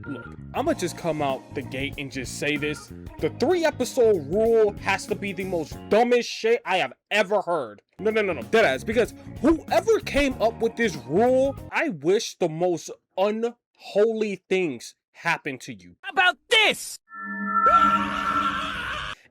Look, I'ma just come out the gate and just say this. The 3-episode rule has to be the most dumbest shit I have ever heard. No, deadass, because whoever came up with this rule, I wish the most unholy things happened to you. How about this?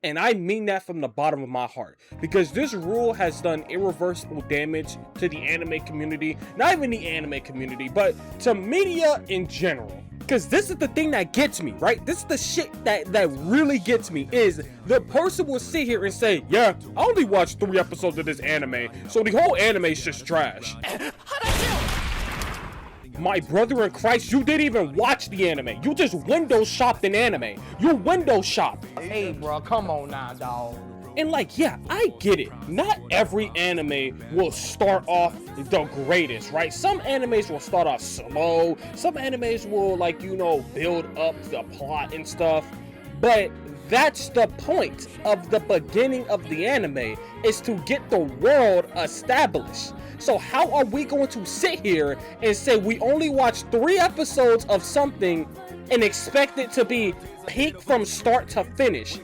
And I mean that from the bottom of my heart, because this rule has done irreversible damage to the anime community, not even the anime community, but to media in general. Because this is the thing that gets me, right? This is the shit that really gets me, is the person will sit here and say, yeah, I only watched 3 episodes of this anime, so the whole anime is just trash. My brother in Christ, you didn't even watch the anime. You just window shopped an anime. You window shopped. Hey, bro, come on now, dog. And like, yeah, I get it. Not every anime will start off the greatest, right? Some animes will start off slow. Some animes will, like, you know, build up the plot and stuff. But that's the point of the beginning of the anime, is to get the world established. So how are we going to sit here and say we only watched 3 episodes of something and expect it to be peak from start to finish?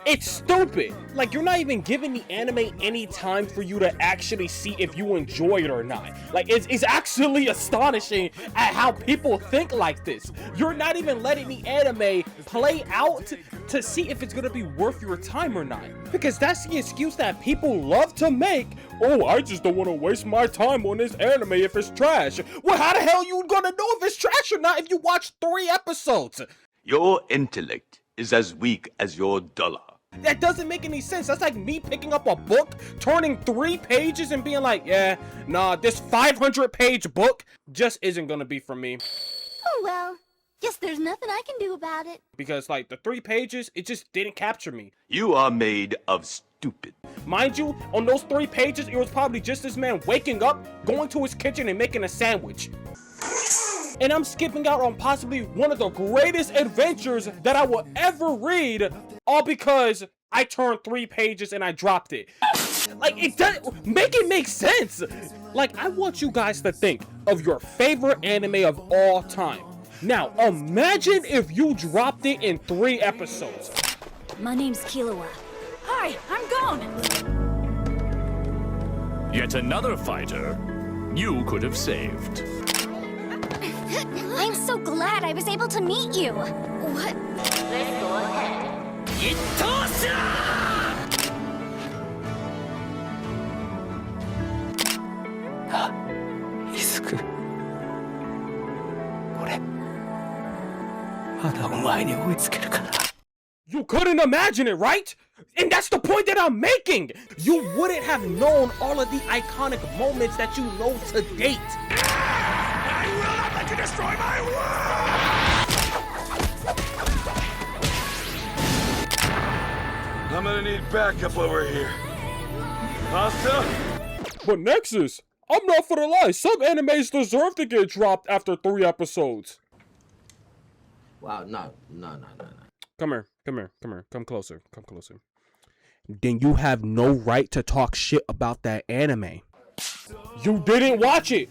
It's stupid. Like, you're not even giving the anime any time for you to actually see if you enjoy it or not. Like, it's actually astonishing at how people think like this. You're not even letting the anime play out to see if it's gonna be worth your time or not. Because that's the excuse that people love to make. Oh, I just don't want to waste my time on this anime if it's trash. Well, how the hell you gonna know if it's trash or not if you watch 3 episodes? Your intellect is as weak as your dollar. That doesn't make any sense. That's like me picking up a book, turning 3 pages and being like, yeah, nah, this 500-page book just isn't gonna be for me. Oh, well, guess there's nothing I can do about it. Because, like, the 3 pages, it just didn't capture me. You are made of stupid. Mind you, on those 3 pages, it was probably just this man waking up, going to his kitchen and making a sandwich. And I'm skipping out on possibly one of the greatest adventures that I will ever read, all because I turned 3 pages and I dropped it. Like, it doesn't make it make sense. Like, I want you guys to think of your favorite anime of all time. Now, imagine if you dropped it in 3 episodes. My name's Killua. Hi, I'm gone. Yet another fighter you could have saved. I'm so glad I was able to meet you. What? Let's go ahead. Itosha! Isuku. 俺、まだお前に追いつけるから。 You couldn't imagine it, right? And that's the point that I'm making! You wouldn't have known all of the iconic moments that you know to date. I will not let you destroy my world! I'm gonna need backup over here. Asta? But Nexus, I'm not for the lie. Some animes deserve to get dropped after 3 episodes. Wow, no. Come here. Come closer. Then you have no right to talk shit about that anime. You didn't watch it.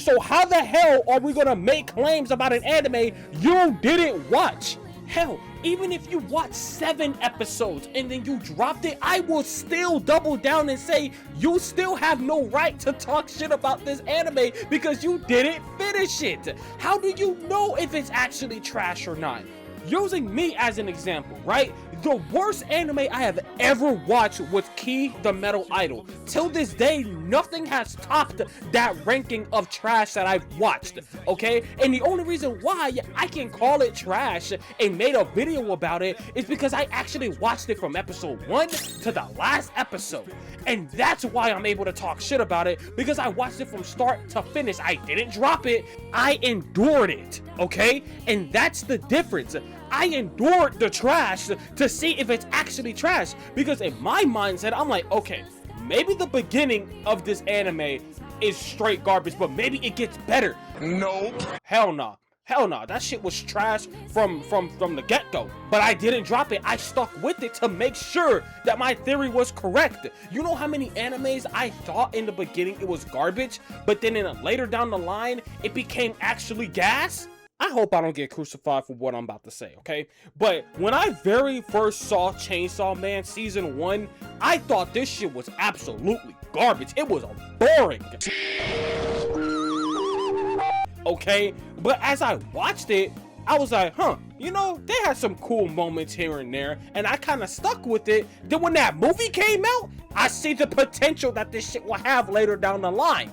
So how the hell are we gonna make claims about an anime you didn't watch? Hell, even if you watched 7 episodes and then you dropped it, I will still double down and say you still have no right to talk shit about this anime because you didn't finish it. How do you know if it's actually trash or not? Using me as an example, right? The worst anime I have ever watched was Key the Metal Idol. Till this day, nothing has topped that ranking of trash that I've watched, okay? And the only reason why I can call it trash and made a video about it is because I actually watched it from episode 1 to the last episode. And that's why I'm able to talk shit about it, because I watched it from start to finish. I didn't drop it, I endured it, okay? And that's the difference. I endured the trash to see if it's actually trash, because in my mindset, I'm like, okay, maybe the beginning of this anime is straight garbage, but maybe it gets better. Nope. Hell nah. Hell no, that shit was trash from the get-go. But I didn't drop it. I stuck with it to make sure that my theory was correct. You know how many animes I thought in the beginning it was garbage, but then later down the line, it became actually gas? I hope I don't get crucified for what I'm about to say, okay? But when I very first saw Chainsaw Man Season 1, I thought this shit was absolutely garbage. It was boring. Okay? But as I watched it, I was like, huh, you know, they had some cool moments here and there, and I kind of stuck with it. Then when that movie came out, I see the potential that this shit will have later down the line.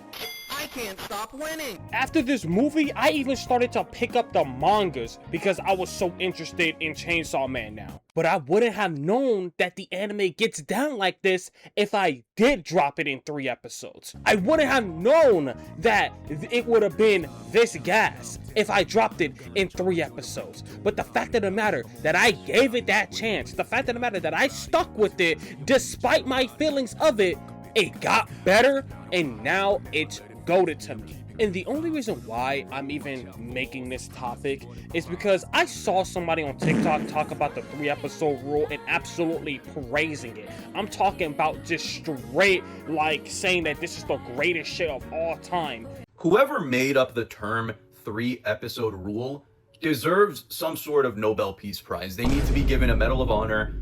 I can't stop winning. After this movie, I even started to pick up the mangas because I was so interested in Chainsaw Man now. But I wouldn't have known that the anime gets down like this if I did drop it in 3 episodes. I wouldn't have known that it would have been this gas if I dropped it in 3 episodes. But the fact of the matter that I gave it that chance, the fact of the matter that I stuck with it despite my feelings of it, it got better and now it's goated to me. And the only reason why I'm even making this topic is because I saw somebody on TikTok talk about the 3-episode rule and absolutely praising it. I'm talking about just straight like saying that this is the greatest shit of all time. Whoever made up the term 3-episode rule deserves some sort of Nobel Peace Prize. They need to be given a Medal of Honor.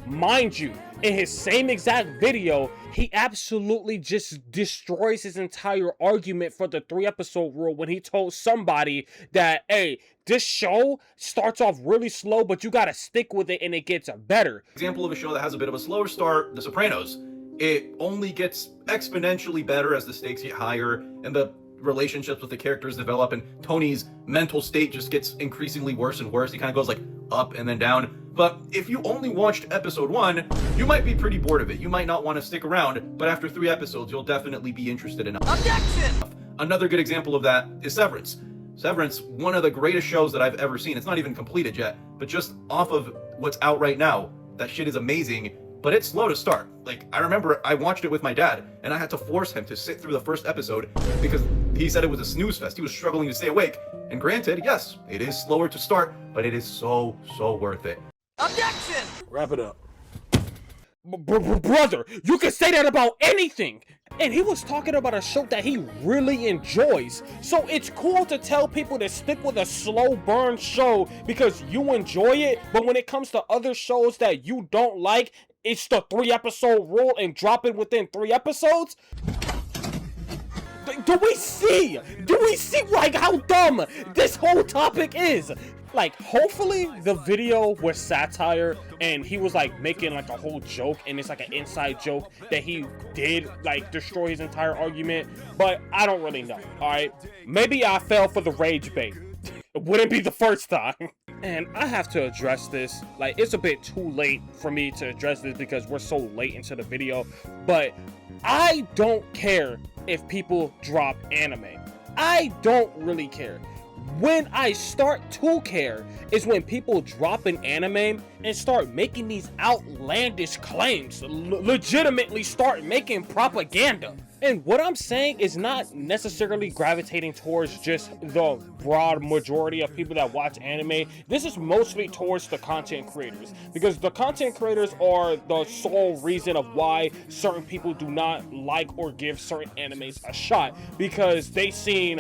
Mind you, in his same exact video, he absolutely just destroys his entire argument for the 3-episode rule when he told somebody that, hey, this show starts off really slow, but you gotta stick with it and it gets better. Example of a show that has a bit of a slower start, The Sopranos. It only gets exponentially better as the stakes get higher and the relationships with the characters develop, and Tony's mental state just gets increasingly worse and worse. He kind of goes like up and then down. But if you only watched episode 1, you might be pretty bored of it. You might not want to stick around, but after 3 episodes, you'll definitely be interested in it. Objection! Another good example of that is Severance. Severance, one of the greatest shows that I've ever seen. It's not even completed yet, but just off of what's out right now, that shit is amazing, but it's slow to start. Like, I remember I watched it with my dad, and I had to force him to sit through the first episode because he said it was a snooze fest. He was struggling to stay awake. And granted, yes, it is slower to start, but it is so worth it. Objection! Wrap it up. Brother, you can say that about anything. And he was talking about a show that he really enjoys. So it's cool to tell people to stick with a slow burn show because you enjoy it. But when it comes to other shows that you don't like, it's the 3-episode rule and drop it within 3 episodes. Do we see like how dumb this whole topic is? Like, hopefully the video was satire and he was like making like a whole joke and it's like an inside joke that he did like destroy his entire argument, but I don't really know. All right, maybe I fell for the rage bait. It wouldn't be the first time. And I have to address this. Like, it's a bit too late for me to address this because we're so late into the video, but I don't care if people drop anime. I don't really care. When I start to care is when people drop an anime and start making these outlandish claims, legitimately start making propaganda. And what I'm saying is not necessarily gravitating towards just the broad majority of people that watch anime. This is mostly towards the content creators, because the content creators are the sole reason of why certain people do not like or give certain animes a shot, because they seen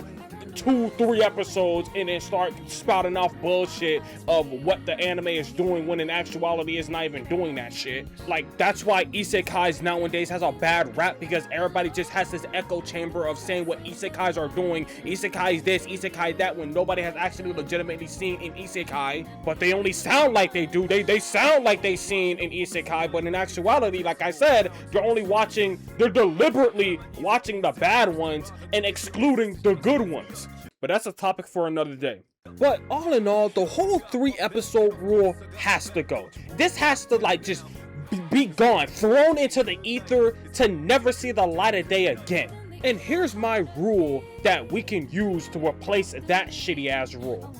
2-3 episodes and then start spouting off bullshit of what the anime is doing when in actuality it's not even doing that shit. Like, that's why isekais nowadays has a bad rap, because everybody just has this echo chamber of saying what isekais are doing. Isekais this, isekai that, when nobody has actually legitimately seen an isekai, but they only sound like they do. They sound like they seen an isekai, but in actuality, like I said, they're deliberately watching the bad ones and excluding the good ones. But that's a topic for another day. But all in all, the whole 3-episode rule has to go. This has to like just be gone, thrown into the ether to never see the light of day again. And here's my rule that we can use to replace that shitty ass rule.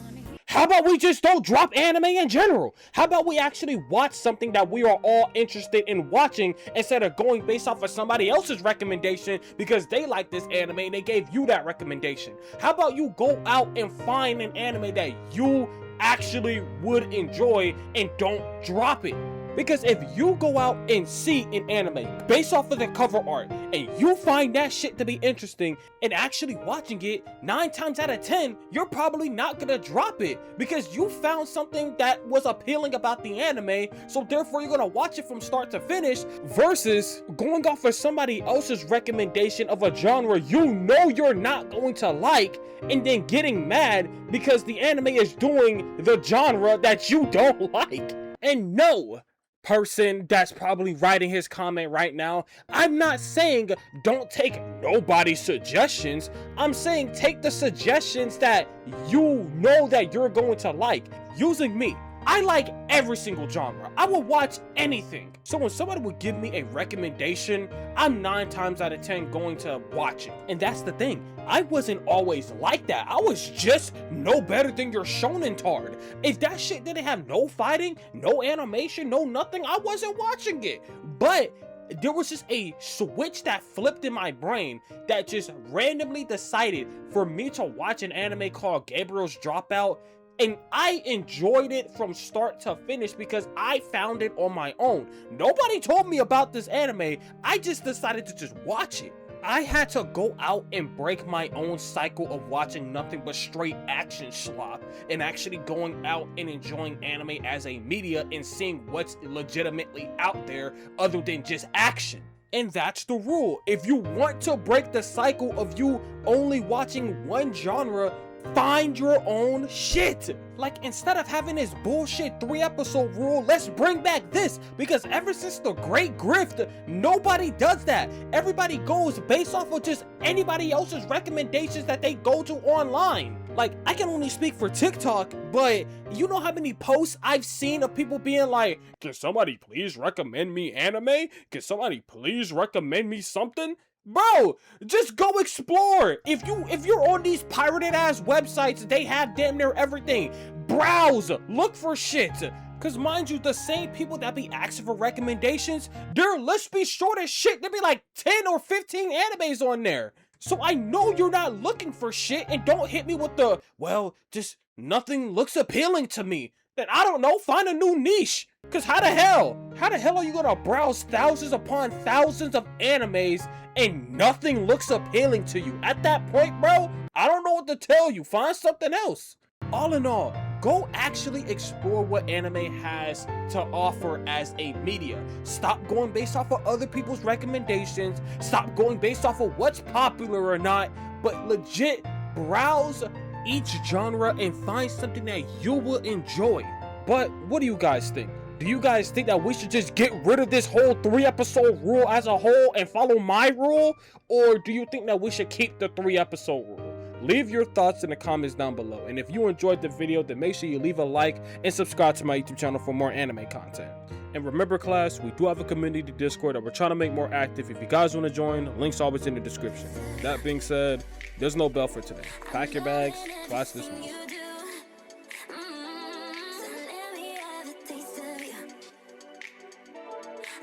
How about we just don't drop anime in general? How about we actually watch something that we are all interested in watching instead of going based off of somebody else's recommendation because they like this anime and they gave you that recommendation? How about you go out and find an anime that you actually would enjoy and don't drop it? Because if you go out and see an anime based off of the cover art and you find that shit to be interesting and actually watching it, 9 times out of 10, you're probably not gonna drop it because you found something that was appealing about the anime, so therefore you're gonna watch it from start to finish versus going off of somebody else's recommendation of a genre you know you're not going to like and then getting mad because the anime is doing the genre that you don't like. And no, person that's probably writing his comment right now, I'm not saying don't take nobody's suggestions. I'm saying take the suggestions that you know that you're going to like. Using me, I like every single genre. I will watch anything. So when somebody would give me a recommendation, I'm 9 times out of 10 going to watch it. And that's the thing. I wasn't always like that. I was just no better than your shonen tard. If that shit didn't have no fighting, no animation, no nothing, I wasn't watching it. But there was just a switch that flipped in my brain that just randomly decided for me to watch an anime called Gabriel's Dropout. And I enjoyed it from start to finish because I found it on my own. Nobody told me about this anime. I just decided to just watch it. I had to go out and break my own cycle of watching nothing but straight action slop and actually going out and enjoying anime as a media and seeing what's legitimately out there other than just action. And that's the rule. If you want to break the cycle of you only watching one genre, find your own shit. Like, instead of having this bullshit 3-episode rule, let's bring back this, because ever since the Great Grift, nobody does that. Everybody goes based off of just anybody else's recommendations that they go to online. Like, I can only speak for TikTok, but you know how many posts I've seen of people being like, can somebody please recommend me anime? Can somebody please recommend me something? Bro, just go explore. If you're on these pirated ass websites, they have damn near everything. Browse, look for shit. Cause mind you, the same people that be asking for recommendations, their list be short as shit. There be like 10 or 15 animes on there. So I know you're not looking for shit, and don't hit me with the, well, just nothing looks appealing to me. Then I don't know, find a new niche. Cause how the hell are you gonna browse thousands upon thousands of animes and nothing looks appealing to you? At that point, bro, I don't know what to tell you. Find something else. All in all, go actually explore what anime has to offer as a media. Stop going based off of other people's recommendations. Stop going based off of what's popular or not, but legit browse each genre and find something that you will enjoy. But what do you guys think? Do you guys think that we should just get rid of this whole 3-episode rule as a whole and follow my rule? Or do you think that we should keep the 3-episode rule? Leave your thoughts in the comments down below. And if you enjoyed the video, then make sure you leave a like and subscribe to my YouTube channel for more anime content. And remember, class, we do have a community Discord that we're trying to make more active. If you guys want to join, link's always in the description. That being said, there's no bell for today. Pack your bags, class dismissed.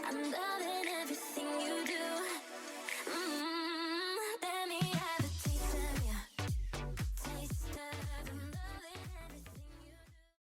I'm loving everything you do. Let me have